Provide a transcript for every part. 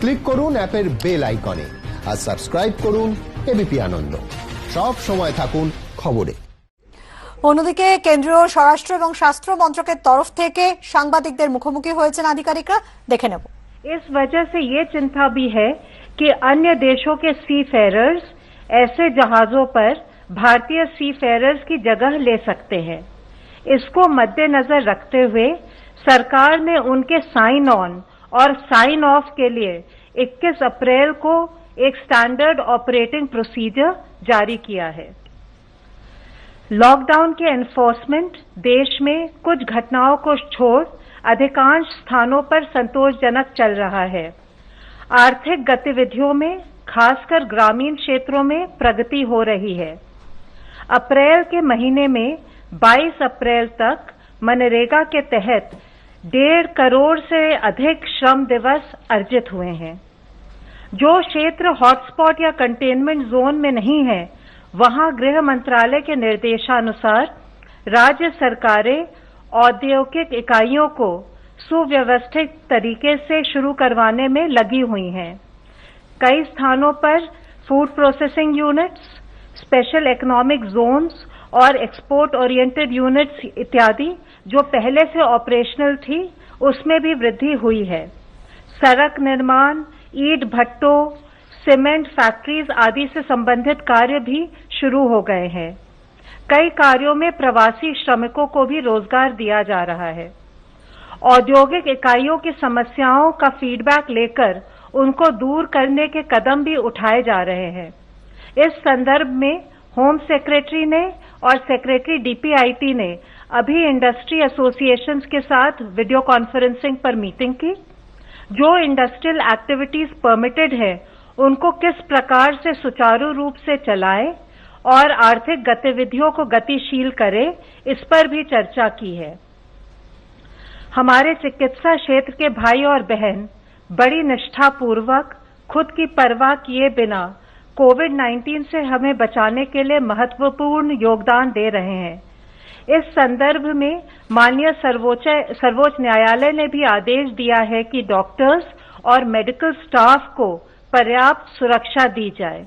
Click করুন অ্যাপের bell আইকনে আর সাবস্ক্রাইব করুন এবিপি আনন্দ। সব সময় থাকুন খবরে। অন্যদিকে কেন্দ্রীয় স্বরাষ্ট্র এবং স্বাস্থ্য মন্ত্রকের তরফ থেকে সাংবাদিকদের মুখোমুখি হয়েছেন আধিকারিকরা, দেখে নেব। इस वजह से ये चिंता भी है कि अन्य देशों के सी फेयरर्स ऐसे जहाजों पर भारतीय सी फेयरर्स की जगह ले सकते हैं। इसको मद्देनजर रखते हुए सरकार ने उनके साइन ऑन और साइन ऑफ के लिए 21 अप्रैल को एक स्टैंडर्ड ऑपरेटिंग प्रोसीजर जारी किया है। लॉकडाउन के एनफोर्समेंट देश में कुछ घटनाओं को छोड़ अधिकांश स्थानों पर संतोषजनक चल रहा है। आर्थिक गतिविधियों में खासकर ग्रामीण क्षेत्रों में प्रगति हो रही है। अप्रैल के महीने में 22 अप्रैल तक मनरेगा के तहत 1.5 करोड़ से अधिक श्रम दिवस अर्जित हुए हैं। जो क्षेत्र हॉटस्पॉट या कंटेनमेंट जोन में नहीं है, वहां गृह मंत्रालय के निर्देशानुसार राज्य सरकारें औद्योगिक इकाइयों को सुव्यवस्थित तरीके से शुरू करवाने में लगी हुई हैं। कई स्थानों पर food processing units, special economic zones और एक्सपोर्ट ओरिएंटेड यूनिट्स इत्यादि जो पहले से ऑपरेशनल थी, उसमें भी वृद्धि हुई है। सड़क निर्माण, ईंट भट्टों, सीमेंट फैक्ट्रीज आदि से संबंधित कार्य भी शुरू हो गए हैं। कई कार्यों में प्रवासी श्रमिकों को भी रोजगार दिया जा रहा है। औद्योगिक इकाइयों की समस्याओं का फीडबैक लेकर उनको दूर करने के कदम भी उठाए जा रहे हैं। इस संदर्भ में होम सेक्रेटरी ने और सेक्रेटरी डीपीआईटी ने अभी इंडस्ट्री एसोसिएशंस के साथ वीडियो कॉन्फ्रेंसिंग पर मीटिंग की। जो इंडस्ट्रियल एक्टिविटीज परमिटेड है, उनको किस प्रकार से सुचारू रूप से चलाए और आर्थिक गतिविधियों को गतिशील करे, इस पर भी चर्चा की है। हमारे चिकित्सा क्षेत्र के भाई और बहन बड़ी निष्ठापूर्वक खुद की परवाह किए बिना कोविड-19 से हमें बचाने के लिए महत्वपूर्ण योगदान दे रहे हैं। इस संदर्भ में माननीय सर्वोच्च न्यायालय ने भी आदेश दिया है कि डॉक्टर्स और मेडिकल स्टाफ को पर्याप्त सुरक्षा दी जाए।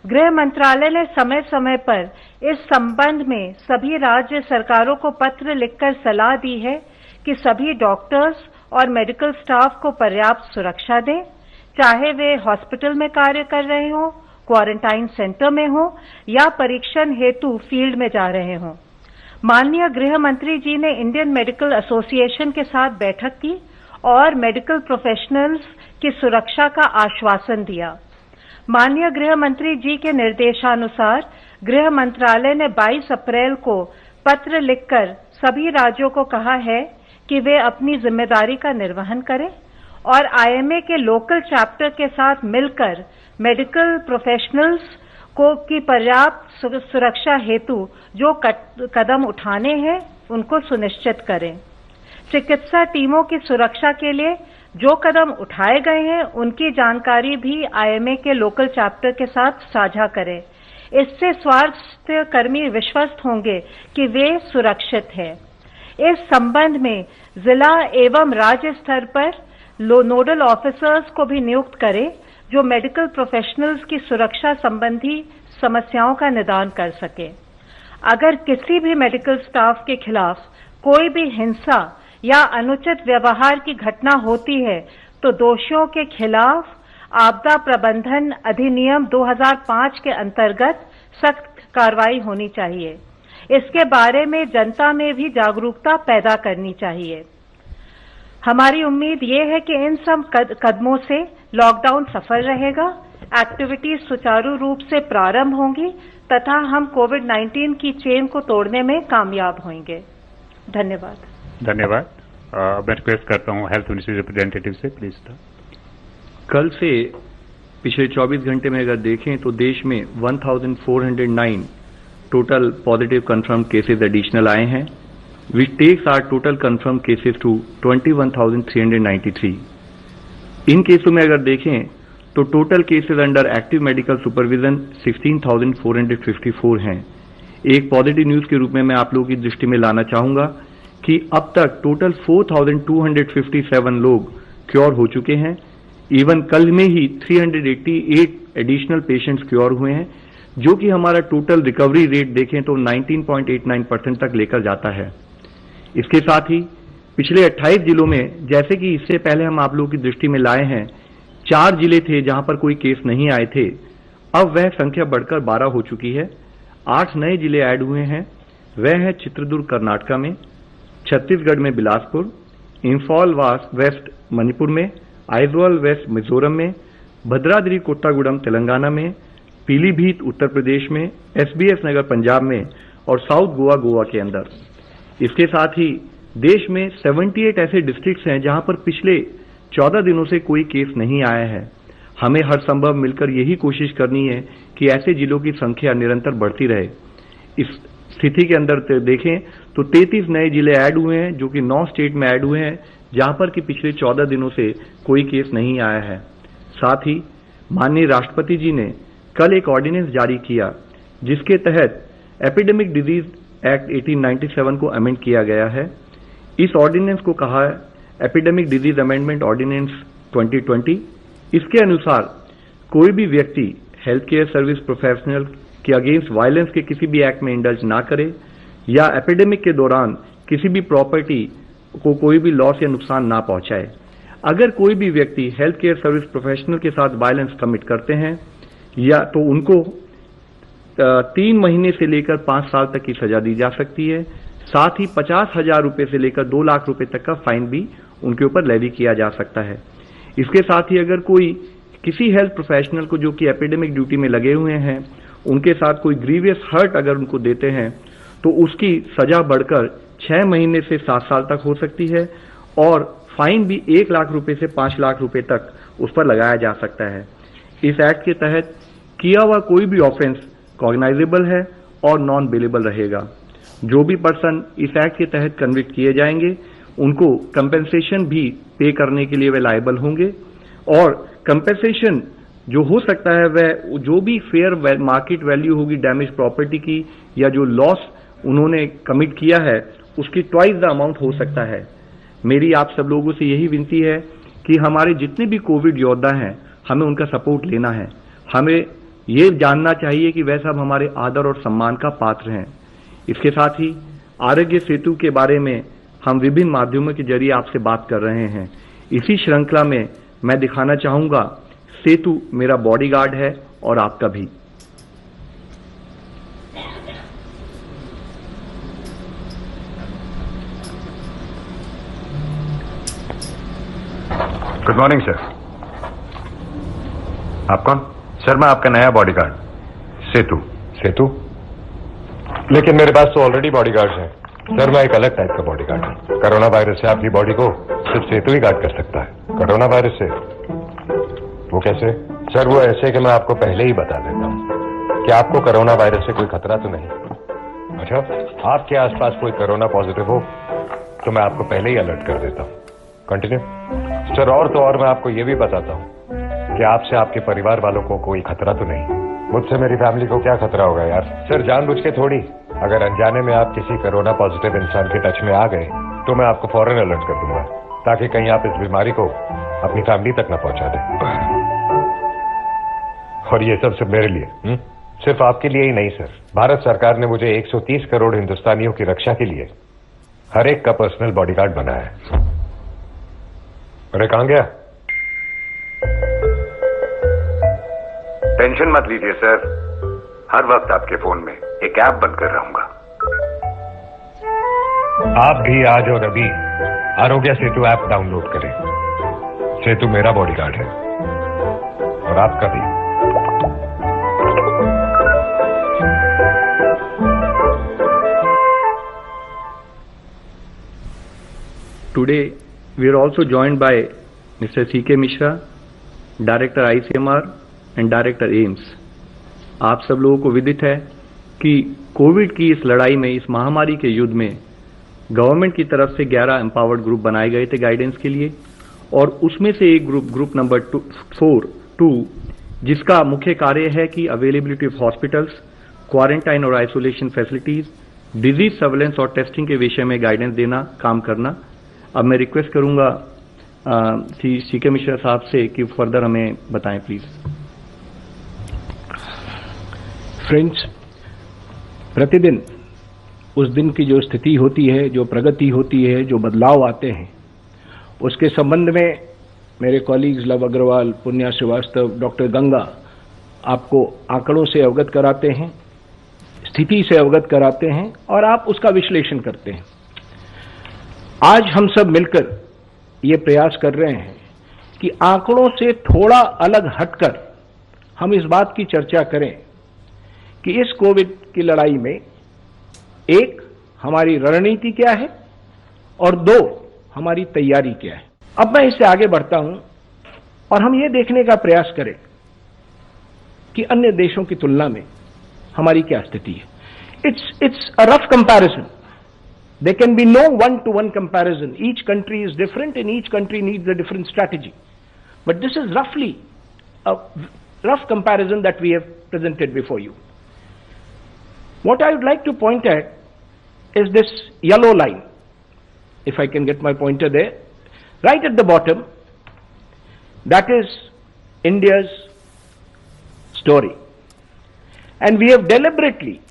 गृह मंत्रालय ने समय समय पर इस संबंध में सभी राज्य सरकारों को पत्र लिखकर सलाह दी है कि सभी डॉक्टर्स और मेडिकल स्टाफ को पर्याप्त सुरक्षा दें, चाहे वे हॉस्पिटल में कार्य कर रहे हों, क्वारंटाइन सेंटर में हों या परीक्षण हेतु फील्ड में जा रहे हों। माननीय गृह मंत्री जी ने इंडियन मेडिकल एसोसिएशन के साथ बैठक की और मेडिकल प्रोफेशनल्स की सुरक्षा का आश्वासन दिया। माननीय गृह मंत्री जी के निर्देशानुसार गृह मंत्रालय ने 22 अप्रैल को पत्र लिखकर सभी राज्यों को कहा है कि वे अपनी जिम्मेदारी का निर्वहन करें और आईएमए के लोकल चैप्टर के साथ मिलकर मेडिकल प्रोफेशनल्स को की पर्याप्त सुरक्षा हेतु जो कदम उठाने हैं, उनको सुनिश्चित करें। चिकित्सा टीमों की सुरक्षा के लिए जो कदम उठाए गए हैं, उनकी जानकारी भी आईएमए के लोकल चैप्टर के साथ साझा करें। इससे स्वास्थ्य कर्मी विश्वस्त होंगे कि वे सुरक्षित हैं। इस संबंध में जिला एवं राज्य स्तर पर नोडल ऑफिसर्स को भी नियुक्त करें जो मेडिकल प्रोफेशनल्स की सुरक्षा संबंधी समस्याओं का निदान कर सके। अगर किसी भी मेडिकल स्टाफ के खिलाफ कोई भी हिंसा या अनुचित व्यवहार की घटना होती है, तो दोषियों के खिलाफ आपदा प्रबंधन अधिनियम 2005 के अंतर्गत सख्त कार्रवाई होनी चाहिए। इसके बारे में जनता में भी जागरूकता पैदा करनी चाहिए। हमारी उम्मीद ये है कि इन सब कदमों से लॉकडाउन सफल रहेगा, एक्टिविटीज सुचारू रूप से प्रारंभ होंगी तथा हम कोविड-19 की चेन को तोड़ने में कामयाब होंगे। धन्यवाद। धन्यवाद। मैं रिक्वेस्ट करता हूँ हेल्थ मिनिस्ट्री रिप्रेजेंटेटिव से, प्लीज। कल से पिछले 24 घंटे में अगर देखें तो देश में 1409 total positive confirm cases additional आए हैं, which takes our total confirmed cases to 21,393. इन केसों में अगर देखें तो total cases under active medical supervision 16,454 हैं। एक पॉजिटिव न्यूज के रूप में मैं आप लोगों की दृष्टि में लाना चाहूंगा कि अब तक टोटल 4,257 लोग क्योर हो चुके हैं। इवन कल में ही 388 एडिशनल पेशेंट्स क्योर हुए हैं, जो कि हमारा टोटल रिकवरी रेट देखें तो 19.89% तक लेकर जाता है। इसके साथ ही पिछले 28 जिलों में, जैसे कि इससे पहले हम आप लोगों की दृष्टि में लाए हैं, 4 जिले थे जहां पर कोई केस नहीं आए थे, अब वह संख्या बढ़कर 12 हो चुकी है। 8 नए जिले ऐड हुए हैं, वह है चित्रदुर्ग कर्नाटका में, छत्तीसगढ़ में बिलासपुर, इंफॉल वेस्ट मणिपुर में, आइजवाल वेस्ट मिजोरम में, भद्राद्री कोट्टागुडम तेलंगाना में, पीलीभीत उत्तर प्रदेश में, एसबीएस नगर पंजाब में और साउथ गोवा के अंदर। इसके साथ ही देश में 78 ऐसे डिस्ट्रिक्ट्स हैं जहां पर पिछले 14 दिनों से कोई केस नहीं आया है। हमें हर संभव मिलकर यही कोशिश करनी है कि ऐसे जिलों की संख्या निरंतर बढ़ती रहे। इस स्थिति के अंदर देखें तो 33 नए जिले ऐड हुए हैं, जो कि 9 स्टेट में ऐड हुए हैं, जहां पर कि पिछले 14 दिनों से कोई केस नहीं आया है। साथ ही माननीय राष्ट्रपति जी ने कल एक ऑर्डिनेंस जारी किया, जिसके तहत एपिडेमिक डिजीज एक्ट 1897 को अमेंड किया गया है। इस ऑर्डिनेंस को कहा है एपिडेमिक डिजीज अमेंडमेंट ऑर्डिनेंस 2020। इसके अनुसार कोई भी व्यक्ति हेल्थ केयर सर्विस प्रोफेशनल के अगेंस्ट वायलेंस के किसी भी एक्ट में इंडल्ज ना करे या एपिडेमिक के दौरान किसी भी प्रॉपर्टी को कोई भी लॉस या नुकसान ना पहुंचाए। अगर कोई भी व्यक्ति हेल्थ केयर सर्विस प्रोफेशनल के साथ वायलेंस कमिट करते हैं या तो उनको 3 महीने से लेकर 5 साल तक की सजा दी जा सकती है। साथ ही 50,000 रुपए से लेकर 2 लाख रुपए तक का फाइन भी उनके ऊपर लेवी किया जा सकता है। इसके साथ ही अगर कोई किसी हेल्थ प्रोफेशनल को जो कि एपिडेमिक ड्यूटी में लगे हुए हैं, उनके साथ कोई ग्रीवियस हर्ट अगर उनको देते हैं तो उसकी सजा बढ़कर 6 महीने से 7 साल तक हो सकती है और फाइन भी 1 लाख रुपए से 5 लाख रुपए तक उस पर लगाया जा सकता है। इस एक्ट के तहत किया हुआ कोई भी ऑफेंस कॉग्नाइजेबल है और नॉन बेलेबल रहेगा। जो भी पर्सन इस एक्ट के तहत कन्विक्ट किए जाएंगे उनको कंपेंसेशन भी पे करने के लिए वे लायबल होंगे और कंपेंसेशन जो हो सकता है वह जो भी फेयर मार्केट वैल्यू होगी डैमेज प्रॉपर्टी की या जो लॉस उन्होंने कमिट किया है उसकी ट्वाइस द अमाउंट हो सकता है। मेरी आप सब लोगों से यही विनती है कि हमारे जितने भी कोविड योद्धा हैं हमें उनका सपोर्ट लेना है। हमें ये जानना चाहिए कि वह सब हमारे आदर और सम्मान का पात्र हैं। इसके साथ ही आरोग्य सेतु के बारे में हम विभिन्न माध्यमों के जरिए आपसे बात कर रहे हैं। इसी श्रृंखला में मैं दिखाना चाहूंगा सेतु मेरा बॉडीगार्ड है और आपका भी। Good morning sir. आप कौन? सर मैं आपका नया बॉडीगार्ड सेतु। सेतु? लेकिन मेरे पास तो ऑलरेडी बॉडीगार्ड्स हैं। सर मैं एक अलग टाइप का बॉडीगार्ड हूं। कोरोना वायरस से आपकी बॉडी को सिर्फ सेतु ही गार्ड कर सकता है। कोरोना वायरस से? वो कैसे? सर वो ऐसे कि मैं आपको पहले ही बता देता हूं कि आपको कोरोना वायरस से कोई खतरा तो नहीं। अच्छा, आपके आसपास कोई कोरोना पॉजिटिव हो तो मैं आपको पहले ही अलर्ट कर देता हूं। कंटिन्यू। सर और तो और मैं आपको ये भी बताता हूं कि आपसे आपके परिवार वालों को कोई खतरा तो नहीं। मुझसे मेरी फैमिली को क्या खतरा होगा यार। सर जानबूझ के थोड़ी। अगर अनजाने में आप किसी कोरोना पॉजिटिव इंसान के टच में आ गए तो मैं आपको फौरन अलर्ट कर दूंगा ताकि कहीं आप इस बीमारी को अपनी फैमिली तक न पहुंचा दें। और ये सब सिर्फ मेरे लिए, सिर्फ आपके लिए ही नहीं सर। भारत सरकार ने मुझे 130 करोड़ हिंदुस्तानियों की रक्षा के लिए हर एक का पर्सनल बॉडीगार्ड बनाया है। अरे कहां गया? टेंशन मत लीजिए सर, हर वक्त आपके फोन में एक ऐप बनकर रहूंगा। आप भी आज और अभी आरोग्य सेतु ऐप डाउनलोड करें। सेतु मेरा बॉडीगार्ड है और आपका भी। Today we are also joined by Mr. C.K. Mishra, Director ICMR and Director AIIMS। आप सब लोगों को विदित है कि कोविड की इस लड़ाई में, इस महामारी के युद्ध में गवर्नमेंट की तरफ से 11 एम्पावर्ड ग्रुप बनाए गए थे गाइडेंस के लिए और उसमें से एक ग्रुप नंबर 2 जिसका मुख्य कार्य है कि अवेलेबिलिटी ऑफ हॉस्पिटल्स, क्वारंटाइन और आइसोलेशन फैसिलिटीज, डिजीज सर्वेलेंस और टेस्टिंग के विषय में गाइडेंस देना, काम करना। अब मैं रिक्वेस्ट करूंगा सीके मिश्रा साहब से कि फर्दर हमें बताएं प्लीज। फ्रेंड्स, प्रतिदिन उस दिन की जो स्थिति होती है, जो प्रगति होती है, जो बदलाव आते हैं, उसके संबंध में मेरे कॉलीग्स लव अग्रवाल, पुण्या श्रीवास्तव, डॉक्टर गंगा आपको आंकड़ों से अवगत कराते हैं, स्थिति से अवगत कराते हैं और आप उसका विश्लेषण करते हैं। आज हम सब मिलकर ये प्रयास कर रहे हैं कि आंकड़ों से थोड़ा अलग हटकर हम इस बात की चर्चा करें कि इस कोविड की लड़ाई में एक, हमारी रणनीति क्या है और दो, हमारी तैयारी क्या है। अब मैं इससे आगे बढ़ता हूं और हम ये देखने का प्रयास करें कि अन्य देशों की तुलना में हमारी क्या स्थिति है। It's a rough comparison. There can be no one-to-one comparison. Each country is different and each country needs a different strategy. But this is roughly a rough comparison that we have presented before you. What I would like to point at is this yellow line. If I can get my pointer there. Right at the bottom, that is India's story. And we have deliberately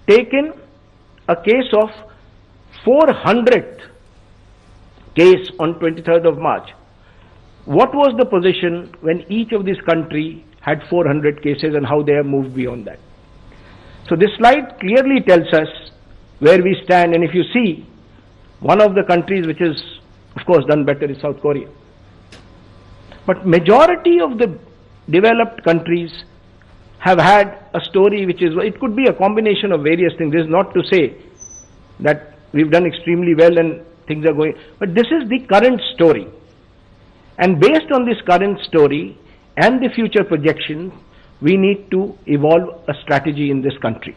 taken a case of 400th case on 23rd of March. What was the position when each of these countries had 400 cases and how they have moved beyond that? So this slide clearly tells us where we stand, and if you see, one of the countries which is of course done better is South Korea. But majority of the developed countries have had a story which is, it could be a combination of various things. This is not to say that we've done extremely well and things are going, but this is the current story. And based on this current story and the future projections, we need to evolve a strategy in this country.